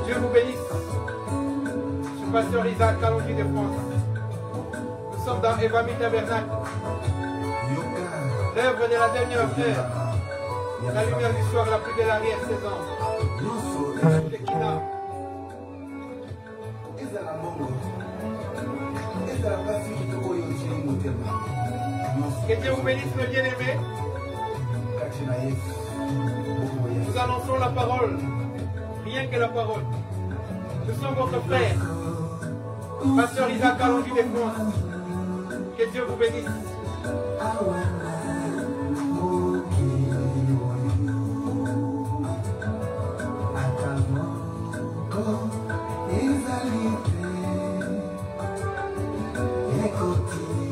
Dieu vous bénisse. Je suis pasteur Isaac Kalonji de France. Nous sommes dans Evami Tabernacle. L'œuvre de la dernière heure. La lumière du soir, la pluie de l'arrière-saison. Que Dieu vous bénisse, mes bien-aimés. Nous annonçons la parole. Rien que la parole. Nous sommes votre frère, pasteur Isaac Kalonji de France. Que Dieu vous bénisse.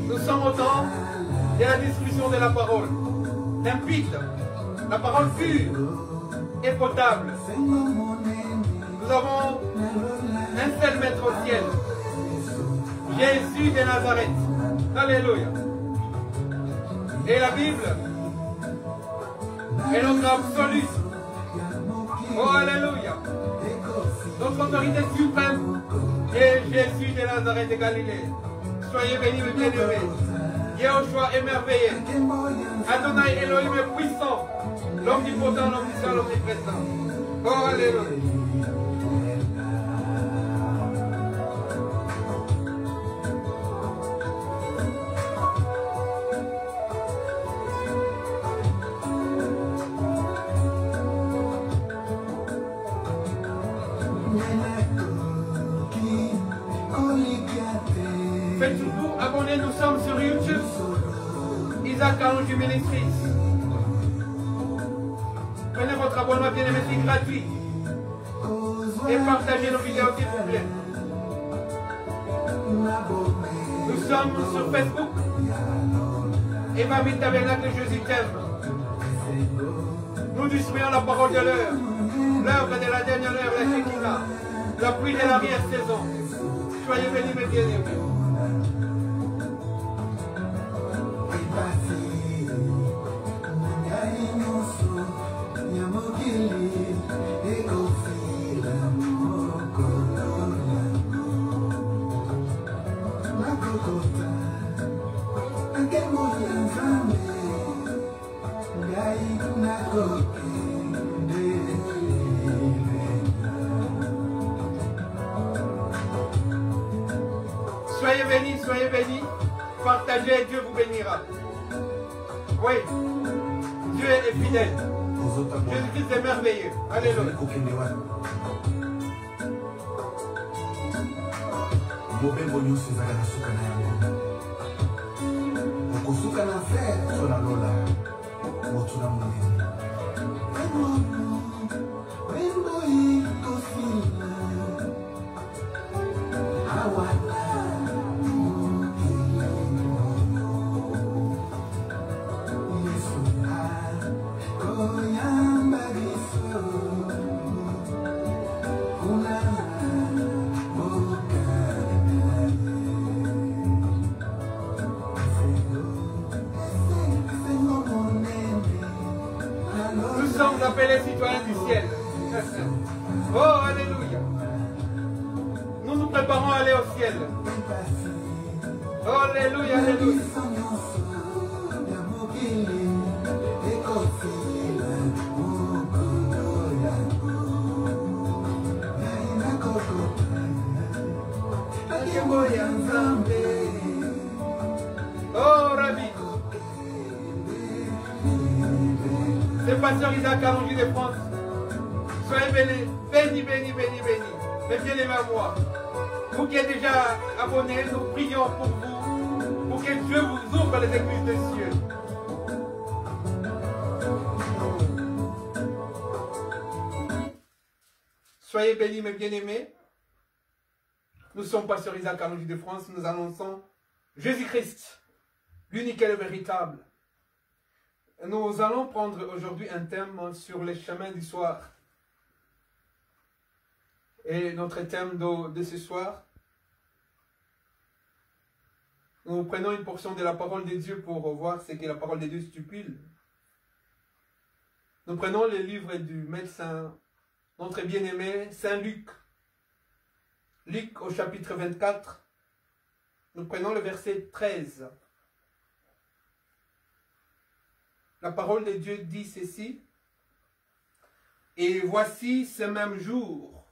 Nous sommes au temps de la discussion de la parole. Limpide, la parole pure et potable. Nous avons un seul maître au ciel, Jésus de Nazareth. Alléluia. Et la Bible est notre absolu. Oh, alléluia. Notre autorité suprême est Jésus de Nazareth de Galilée. Soyez bénis, mes bien-aimés. Yahushua émerveillé. Adonai Elohim est puissant. L'omnipotent, l'omniscient, l'omniprésent. Oh, alléluia. Faites surtout abonner, nous sommes sur YouTube. Isaac Kalonji Ministries. Prenez votre abonnement, bien aimé, c'est gratuit. Et partagez nos vidéos, s'il vous plaît. Nous sommes sur Facebook. Evami Tabernacle, Jésus t'aime. Nous distribuons la parole de l'heure. L'œuvre de la dernière heure, la Shekinah. La pluie de l'arrière-saison. Soyez bénis, mes bien-aimés. Soyez bénis, soyez bénis. Partagez et Dieu vous bénira. Oui, Dieu est fidèle. Jésus-Christ est merveilleux. Alléluia. Nous sommes appelés citoyens du ciel. Oh, alléluia. Nous nous préparons à aller au ciel. Oh, alléluia, alléluia. Oh, Rabbi. C'est pasteur Isaac Kalonji de France. Soyez bénis, bénis, bénis, bénis, bénis. Mais bien aimés à moi. Vous qui êtes déjà abonnés, nous prions pour vous, pour que Dieu vous ouvre les églises des cieux. Soyez bénis, mes bien-aimés. Nous sommes pasteur Isaac Kalonji de France. Nous annonçons Jésus-Christ, l'unique et le véritable. Nous allons prendre aujourd'hui un thème sur les chemins du soir. Et notre thème de ce soir, nous prenons une portion de la parole de Dieu pour voir ce que la parole de Dieu stipule. Nous prenons le livre du médecin notre bien-aimé Saint Luc. Luc au chapitre 24, nous prenons le verset 13. La parole de Dieu dit ceci. Et voici ce même jour,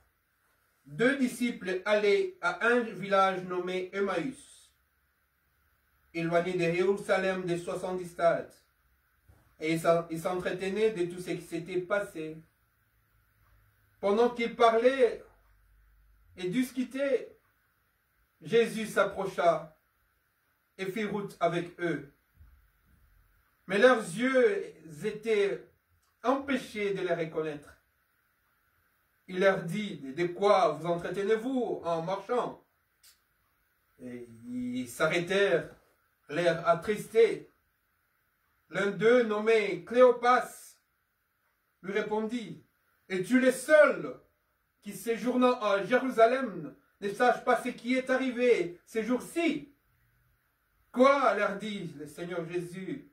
2 disciples allaient à un village nommé Emmaüs, éloigné de Jérusalem de 70 stades. Et ils s'entretenaient de tout ce qui s'était passé. Pendant qu'ils parlaient et discutaient, Jésus s'approcha et fit route avec eux. Mais leurs yeux étaient empêchés de les reconnaître. Il leur dit, de quoi vous entretenez-vous en marchant? Et ils s'arrêtèrent, l'air attristé. L'un d'eux, nommé Cléopas, lui répondit, es-tu le seul qui, séjournant à Jérusalem, ne sache pas ce qui est arrivé ces jours-ci? Quoi, leur dit le Seigneur Jésus.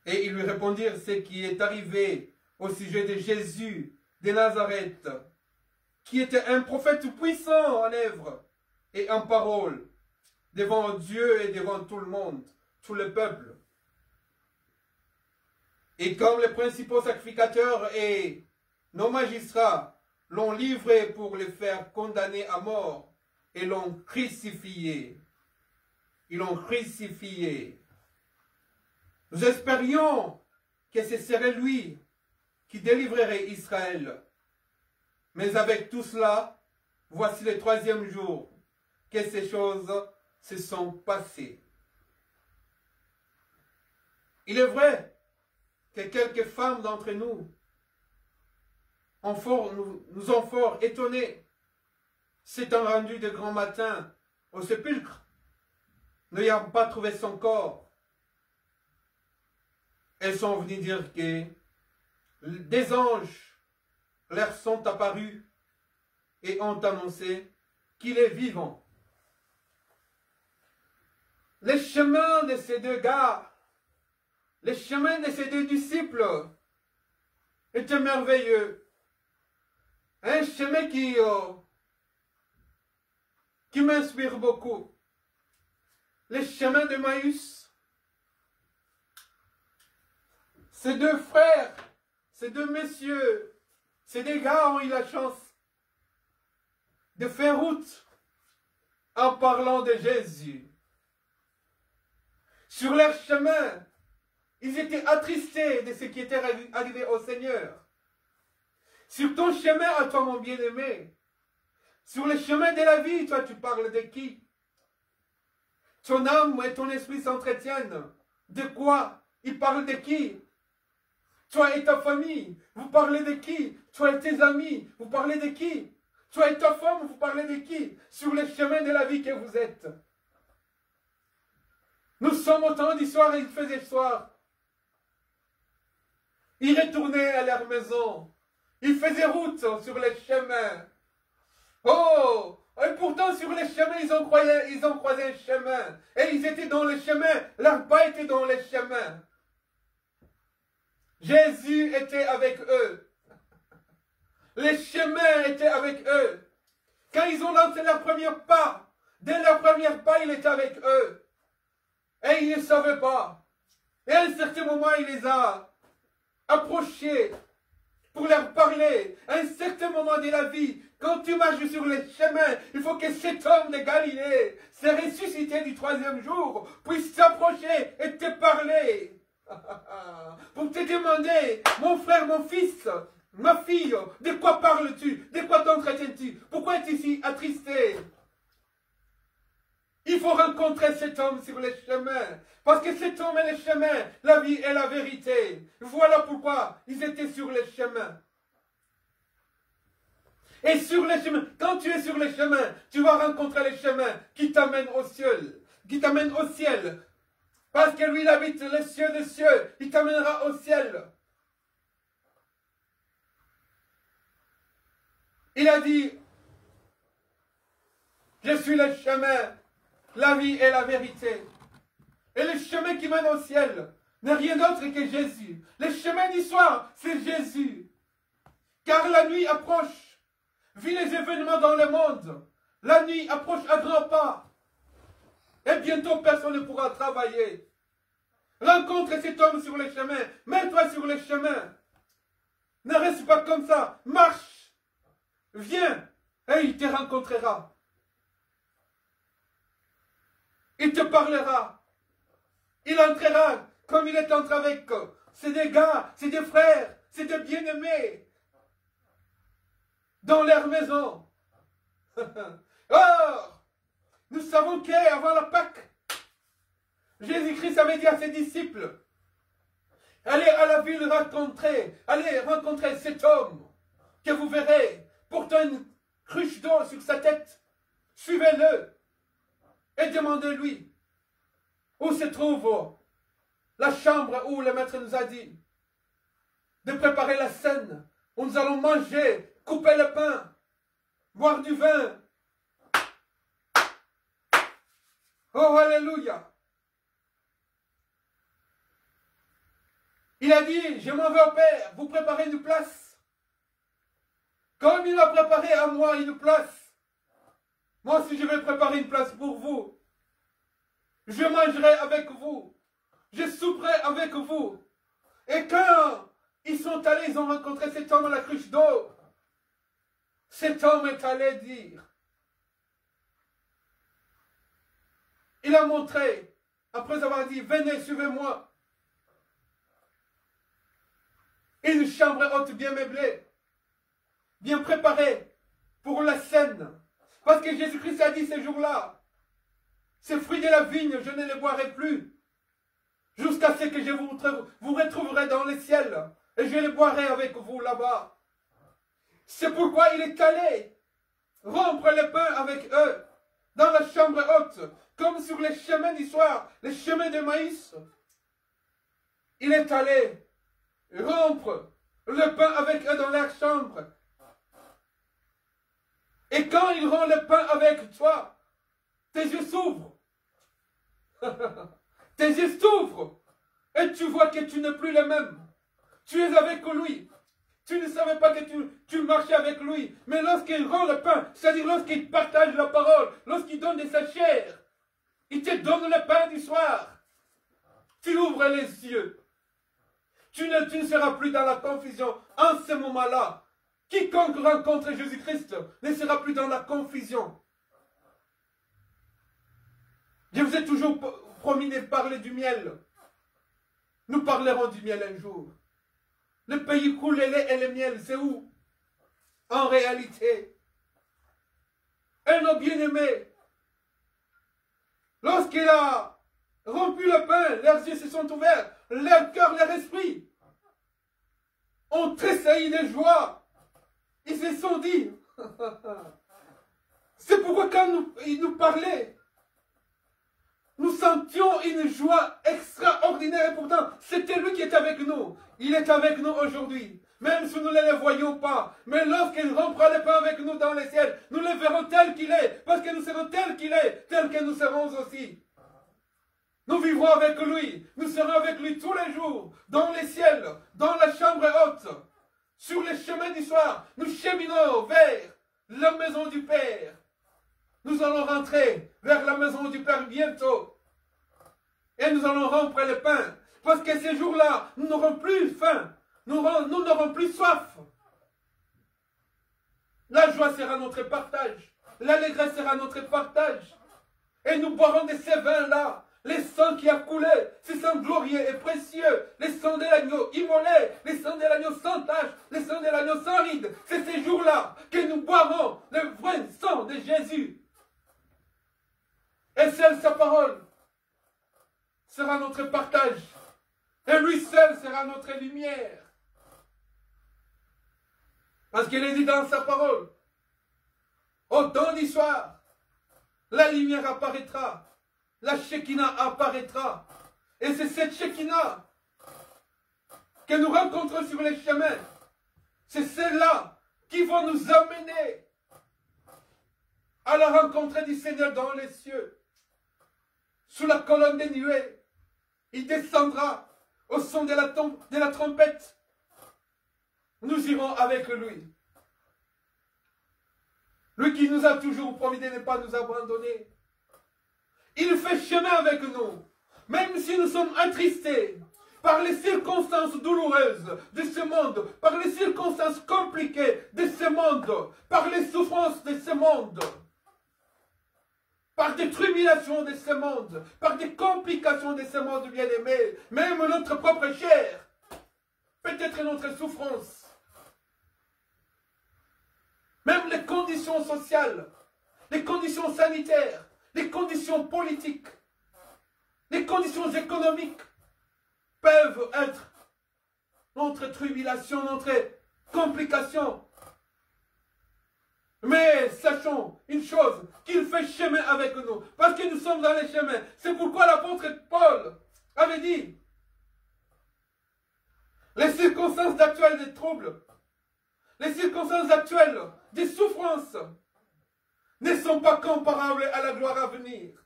Et ils lui répondirent ce qui est arrivé au sujet de Jésus de Nazareth, qui était un prophète puissant en œuvre et en parole, devant Dieu et devant tout le monde, tout le peuple. Et comme les principaux sacrificateurs et nos magistrats l'ont livré pour le faire condamner à mort et l'ont crucifié. Ils l'ont crucifié. Nous espérions que ce serait lui qui délivrerait Israël. Mais avec tout cela, voici le 3e jour que ces choses se sont passées. Il est vrai que quelques femmes d'entre nous nous ont fort étonnés, s'étant rendues de grand matin au sépulcre, n'ayant pas trouvé son corps. Elles sont venues dire que des anges leur sont apparus et ont annoncé qu'il est vivant. Les chemins de ces 2 gars, les chemins de ces 2 disciples étaient merveilleux. Un chemin qui m'inspire beaucoup. Les chemins d'Emmaüs. Ces 2 frères, ces 2 messieurs, ces 2 gars ont eu la chance de faire route en parlant de Jésus. Sur leur chemin, ils étaient attristés de ce qui était arrivé au Seigneur. Sur ton chemin à toi, mon bien-aimé, sur le chemin de la vie, toi, tu parles de qui? Ton âme et ton esprit s'entretiennent. De quoi? Ils parlent de qui? Toi et ta famille, vous parlez de qui? Toi et tes amis, vous parlez de qui? Toi et ta femme, vous parlez de qui? Sur le chemin de la vie que vous êtes. Nous sommes au temps du soir et il faisait soir. Ils retournaient à leur maison. Ils faisaient route sur les chemins. Oh! Et pourtant sur les chemins, ils ont croisé un chemin. Et ils étaient dans le chemin. Leurs pas étaient dans les chemins. Jésus était avec eux. Les chemins étaient avec eux. Quand ils ont lancé leur premier pas, dès leur premier pas, il était avec eux. Et ils ne savaient pas. Et à un certain moment, il les a approchés pour leur parler. À un certain moment de la vie, quand tu marches sur les chemins, il faut que cet homme de Galilée, se ressuscité du 3e jour, puisse s'approcher et te parler. Pour te demander, mon frère, mon fils, ma fille, de quoi parles-tu? De quoi t'entretiens-tu? Pourquoi es-tu si attristé? Il faut rencontrer cet homme sur les chemins. Parce que cet homme est le chemin, la vie est la vérité. Voilà pourquoi ils étaient sur les chemins. Et sur les chemins, quand tu es sur les chemins, tu vas rencontrer les chemins qui t'amènent au ciel. Qui t'amènent au ciel. Parce que lui, il habite les cieux des cieux. Il t'amènera au ciel. Il a dit, je suis le chemin, la vie et la vérité. Et le chemin qui mène au ciel n'est rien d'autre que Jésus. Le chemin du soir, c'est Jésus. car la nuit approche. Vu les événements dans le monde, la nuit approche à grands pas. Et bientôt, personne ne pourra travailler. Rencontre cet homme sur les chemins. Mets-toi sur les chemins. Ne reste pas comme ça. Marche. Viens. Et il te rencontrera. Il te parlera. Il entrera comme il est entré avec. C'est des gars, c'est des frères, c'est des bien-aimés. Dans leur maison. Or, nous savons qu'avant la Pâque, Jésus-Christ avait dit à ses disciples, allez à la ville rencontrer, allez rencontrer cet homme que vous verrez, portant une cruche d'eau sur sa tête. Suivez-le et demandez-lui où se trouve la chambre où le maître nous a dit de préparer la scène, où nous allons manger, couper le pain, boire du vin. Oh, alléluia. Il a dit, je m'en vais au Père, vous préparez une place. Comme il a préparé à moi une place, moi aussi je vais préparer une place pour vous. Je mangerai avec vous. Je souperai avec vous. Et quand ils sont allés, ils ont rencontré cet homme à la cruche d'eau. Cet homme est allé dire. Il a montré, après avoir dit, venez, suivez-moi. Une chambre haute bien meublée, bien préparée pour la scène. Parce que Jésus-Christ a dit ces jours-là, ces fruits de la vigne, je ne les boirai plus. Jusqu'à ce que je vous retrouverai dans les ciels. Et je les boirai avec vous là-bas. C'est pourquoi il est allé rompre le pain avec eux dans la chambre haute, comme sur les chemins du soir, les chemins de maïs. Il est allé rompre le pain avec eux dans leur chambre. Et quand il rompt le pain avec toi, tes yeux s'ouvrent. Tes yeux s'ouvrent. Et tu vois que tu n'es plus le même. Tu es avec lui. Tu ne savais pas que tu marchais avec lui. Mais lorsqu'il rend le pain, c'est-à-dire lorsqu'il partage la parole, lorsqu'il donne de sa chair, il te donne le pain du soir. Tu ouvres les yeux. Tu ne seras plus dans la confusion en ce moment-là. Quiconque rencontre Jésus-Christ ne sera plus dans la confusion. Je vous ai toujours promis de parler du miel. Nous parlerons du miel un jour. Le pays coule le lait et le miel, c'est où? En réalité. Et nos bien-aimés, lorsqu'il a rompu le pain, leurs yeux se sont ouverts, leur cœur, leur esprit ont tressailli de joie. Ils se sont dit, c'est pourquoi quand il nous parlait, nous sentions une joie extraordinaire. Et pourtant, c'était lui qui était avec nous. Il est avec nous aujourd'hui. Même si nous ne le voyons pas. Mais lorsqu'il rompra le pain avec nous dans les ciels, nous le verrons tel qu'il est. Parce que nous serons tel qu'il est, tel que nous serons aussi. Nous vivrons avec lui. Nous serons avec lui tous les jours. Dans les ciels, dans la chambre haute. Sur les chemins du soir, nous cheminons vers la maison du Père. Nous allons rentrer vers la maison du Père bientôt. Et nous allons rompre le pain. Parce que ces jours-là, nous n'aurons plus faim. Nous n'aurons plus soif. La joie sera notre partage. L'allégresse sera notre partage. Et nous boirons de ces vins-là. Les sangs qui a coulé, ce sang glorieux et précieux, les sangs de l'agneau immolé, les sangs de l'agneau sans tache, les sangs de l'agneau sans ride. C'est ces jours-là que nous boirons le vrai sang de Jésus. Et seule sa parole sera notre partage. Et lui seul sera notre lumière. Parce qu'il est dit dans sa parole, au temps du soir, la lumière apparaîtra. La Shekinah apparaîtra. Et c'est cette Shekinah que nous rencontrons sur les chemins. C'est celle-là qui va nous amener à la rencontre du Seigneur dans les cieux. Sous la colonne des nuées, il descendra au son de la trompette. nous irons avec lui. Lui qui nous a toujours promis de ne pas nous abandonner. Il fait chemin avec nous. Même si nous sommes attristés par les circonstances douloureuses de ce monde, par les circonstances compliquées de ce monde, par les souffrances de ce monde, par des tribulations de ce monde, par des complications de ce monde bien-aimé, même notre propre chair, peut-être notre souffrance, même les conditions sociales, les conditions sanitaires, les conditions politiques, les conditions économiques peuvent être notre tribulation, notre complication. Mais sachons une chose, qu'il fait chemin avec nous, parce que nous sommes dans les chemins. C'est pourquoi l'apôtre Paul avait dit, les circonstances actuelles des troubles, les circonstances actuelles des souffrances ne sont pas comparables à la gloire à venir.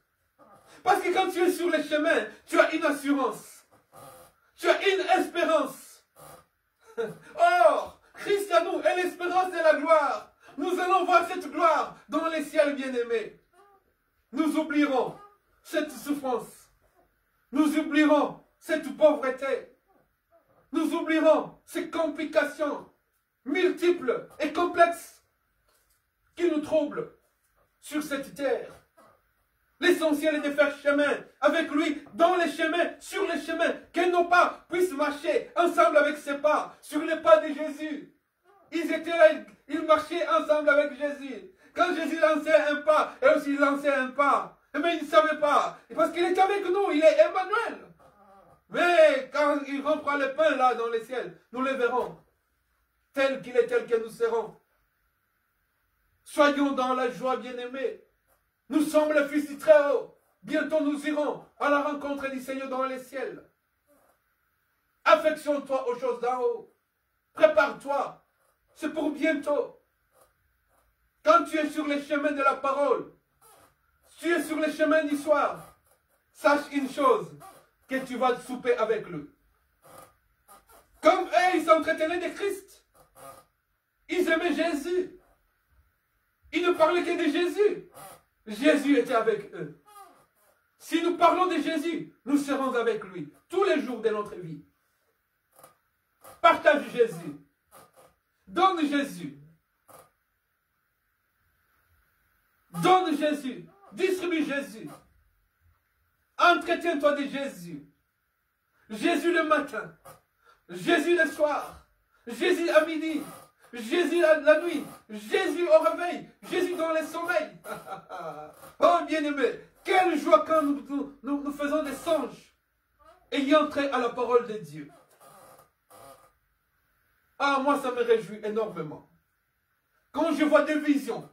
Parce que quand tu es sur les chemins, tu as une assurance. Tu as une espérance. Or, Christ à nous est l'espérance de la gloire. Nous allons voir cette gloire dans les ciels bien-aimés. Nous oublierons cette souffrance. Nous oublierons cette pauvreté. Nous oublierons ces complications multiples et complexes qui nous troublent sur cette terre. L'essentiel est de faire chemin avec lui, dans les chemins, sur les chemins, que nos pas puissent marcher ensemble avec ses pas, sur les pas de Jésus. Ils étaient là, ils marchaient ensemble avec Jésus. Quand Jésus lançait un pas, et aussi il lançait un pas. Mais ils ne savaient pas, parce qu'il est avec nous, il est Emmanuel. Mais quand il reprend le pain là dans les ciels, nous le verrons, tel qu'il est, tel que nous serons. Soyons dans la joie, bien-aimés. Nous sommes le Fils du Très-Haut. Bientôt nous irons à la rencontre du Seigneur dans les ciels. Affectionne-toi aux choses d'en haut. Prépare-toi. C'est pour bientôt. Quand tu es sur les chemins de la parole, tu es sur les chemins du soir, sache une chose, que tu vas souper avec lui. Comme eux, ils s'entretenaient de Christ. Ils aimaient Jésus. Ils ne parlaient que de Jésus. Jésus était avec eux. Si nous parlons de Jésus, nous serons avec lui tous les jours de notre vie. Partage Jésus. Donne Jésus. Donne Jésus. Distribue Jésus. Entretiens-toi de Jésus. Jésus le matin. Jésus le soir. Jésus à midi. Jésus la nuit. Jésus au réveil. Jésus dans le sommeil. Oh bien-aimé, quelle joie quand nous faisons des songes ayant trait à la parole de Dieu. Ah, moi ça me réjouit énormément. Quand je vois des visions,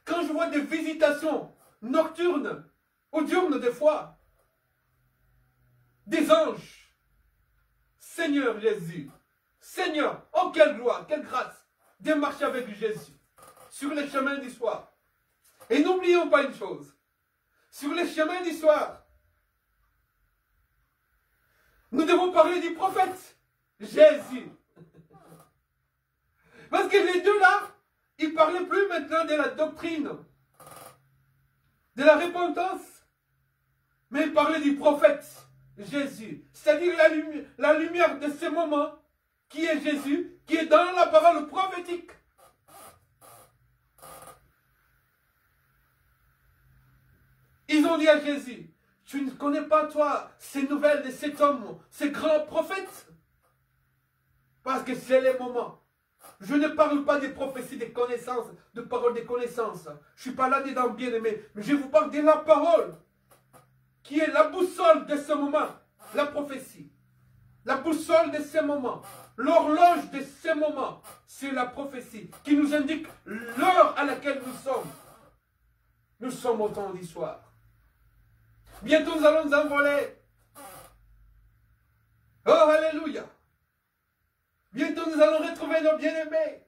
quand je vois des visitations nocturnes ou diurnes des fois, des anges, Seigneur Jésus, Seigneur, oh quelle gloire, quelle grâce de marcher avec Jésus sur les chemins du soir. Et n'oublions pas une chose, sur les chemins du soir, nous devons parler du prophète Jésus. Parce que les deux là, ils ne parlaient plus maintenant de la doctrine, de la repentance, mais ils parlaient du prophète Jésus. C'est-à-dire la lumière de ce moment qui est Jésus, qui est dans la parole prophétique. Ils ont dit à Jésus, tu ne connais pas toi ces nouvelles de cet homme, ces grands prophètes? Parce que c'est le moment. Je ne parle pas des prophéties, des connaissances, de paroles des connaissances. Je ne suis pas là dedans, bien aimé. Mais je vous parle de la parole, qui est la boussole de ce moment, la prophétie. La boussole de ce moment, l'horloge de ce moment, c'est la prophétie qui nous indique l'heure à laquelle nous sommes. Nous sommes au temps du soir. Bientôt nous allons nous envoler. Oh, alléluia. Bientôt nous allons retrouver nos bien-aimés.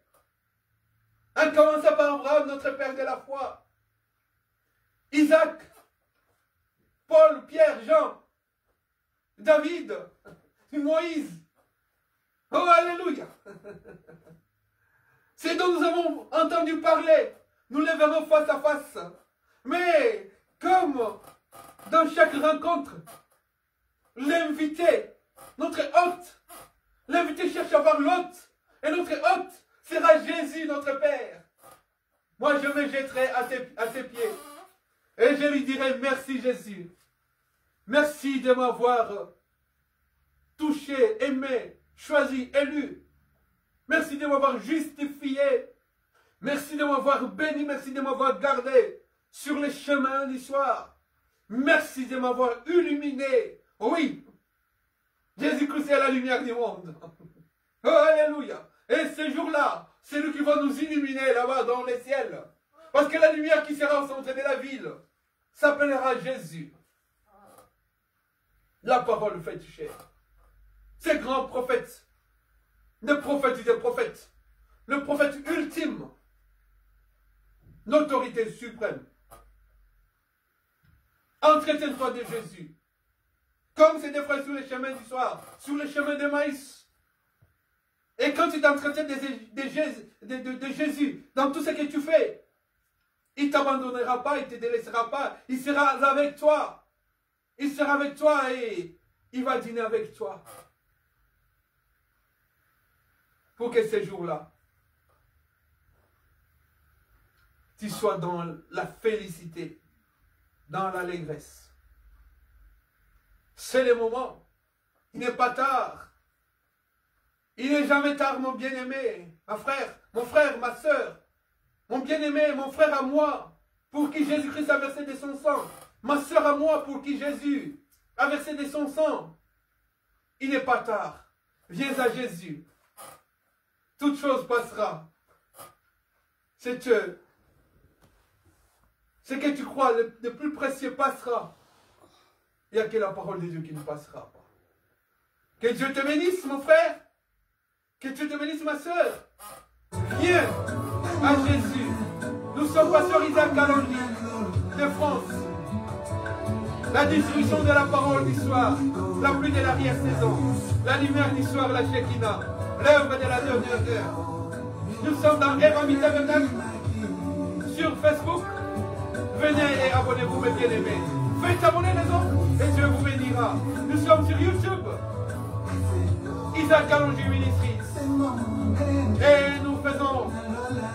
En commençant par Abraham, notre père de la foi. Isaac, Paul, Pierre, Jean, David, Moïse. Oh, alléluia. C'est dont nous avons entendu parler. Nous les verrons face à face. Mais comme dans chaque rencontre, l'invité, notre hôte, l'invité cherche à voir l'hôte. Et notre hôte sera Jésus, notre Père. Moi, je me jetterai à ses pieds. Et je lui dirai, merci Jésus. Merci de m'avoir touché, aimé, choisi, élu. Merci de m'avoir justifié. Merci de m'avoir béni. Merci de m'avoir gardé sur les chemins d'histoire. Merci de m'avoir illuminé. Oui. Jésus-Christ est la lumière du monde. Oh, alléluia. Et ce jour-là, c'est lui qui va nous illuminer là-bas dans les ciels. Parce que la lumière qui sera au centre de la ville s'appellera Jésus. La parole faite chair. Ces grands prophètes, le prophète des prophètes, le prophète ultime, l'autorité suprême. Entretiens-toi de Jésus. Comme c'est des frères sur les chemins du soir, sur les chemins de maïs. Et quand tu t'entretiens de Jésus, dans tout ce que tu fais, il ne t'abandonnera pas, il ne te délaissera pas, il sera avec toi. Il sera avec toi et il va dîner avec toi. Pour que ces jours-là, tu sois dans la félicité, dans l'allégresse. C'est le moment. Il n'est pas tard. Il n'est jamais tard, mon bien-aimé, mon frère, ma soeur, mon bien-aimé, mon frère à moi, pour qui Jésus-Christ a versé de son sang, ma soeur à moi, pour qui Jésus a versé de son sang. Il n'est pas tard. Viens à Jésus. Toute chose passera. Ce que tu crois, le plus précieux passera. Il n'y a que la parole de Dieu qui ne passera pas. Que Dieu te bénisse, mon frère. Que Dieu te bénisse, ma soeur. Viens à Jésus. Nous sommes pasteurs Isaac Kalonji de France. La distribution de la parole du soir, la pluie de l'arrière-saison, la lumière du soir, la Shekinah, l'œuvre de la dernière heure. Nous sommes dans Erami Tabernacle sur Facebook. Venez et abonnez-vous, mes bien-aimés. Faites abonner les autres et Dieu vous bénira. Nous sommes sur YouTube. Isaac Kalonji Ministries. Et nous faisons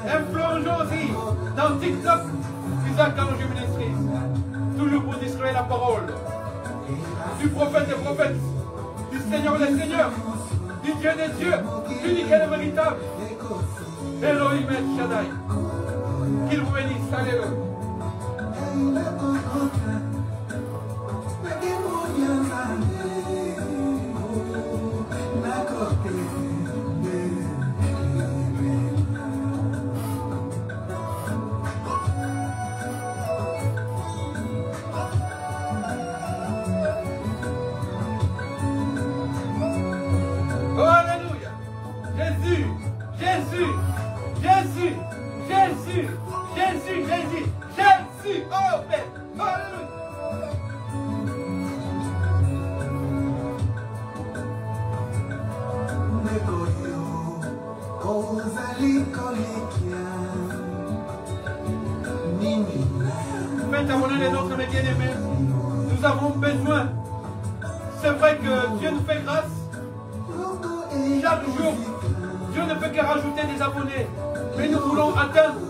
un plongeon aussi dans TikTok. Isaac Kalonji Ministries. Toujours pour distribuer la parole du prophète des prophètes, du Seigneur des seigneurs, du Dieu des dieux, l'unique et le véritable. Elohim El Shaddai. Qu'il vous bénisse. Alléluia. Oh, alléluia. Jésus, Jésus, Jésus, Jésus, Jésus, Jésus, Jésus, oh Père, alléluia. Faites abonner les nôtres, mes bien-aimés. Nous avons besoin. C'est vrai que Dieu nous fait grâce. Chaque jour, Dieu ne peut que rajouter des abonnés. Mais nous voulons atteindre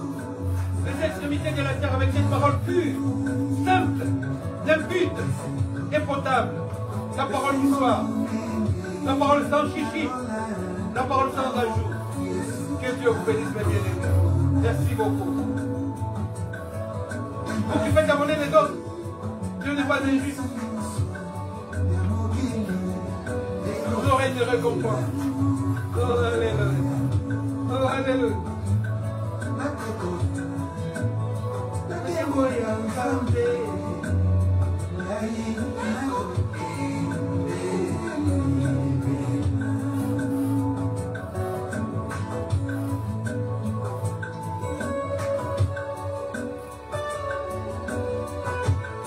les extrémités de la terre avec cette parole pure, simple, limpide et potable. La parole du soir. La parole sans chichi. La parole sans ajout. Que Dieu vous bénisse, mes bien-aimés. Merci beaucoup. Vous qui faites abonner les autres, Dieu n'est pas injuste. Vous aurez une récompense. Oh, alléluia. Oh, alléluia.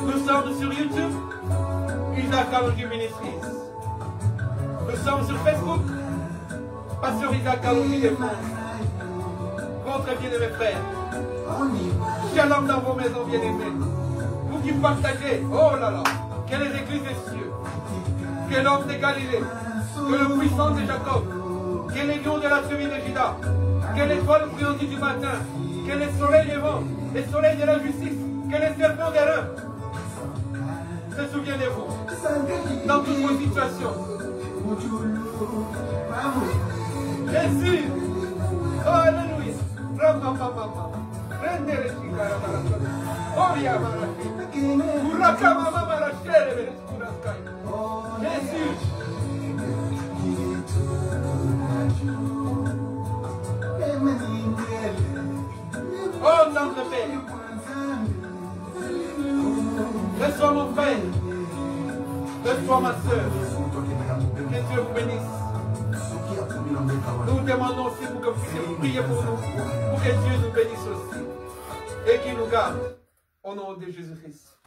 Nous sommes sur YouTube, Isaac Kalonji Ministries. Nous sommes sur Facebook, Pasteur Isaac Kalonji des Fonds. Votre bien-aimé frère. Shalom dans vos maisons bien-aimées. Vous qui partagez, oh là là, que les églises des cieux, que l'homme de Galilée, que le puissant de Jacob, que les lions de la tribu de Juda, que l'étoile brillante du matin, que le soleil levant, le soleil de la justice, que les serpents d'airain se souviennent de vous dans toutes vos situations. Jésus, oh, alléluia, Jésus. Oh, notre Père. Laisse-toi mon frère. Laisse-toi ma soeur. Que Dieu vous bénisse. Nous demandons aussi pour que vous puissiez prier pour nous. Pour que Dieu nous bénisse aussi. Et qu'il nous garde. Au nom de Jésus-Christ.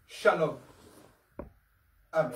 Shalom. Amen.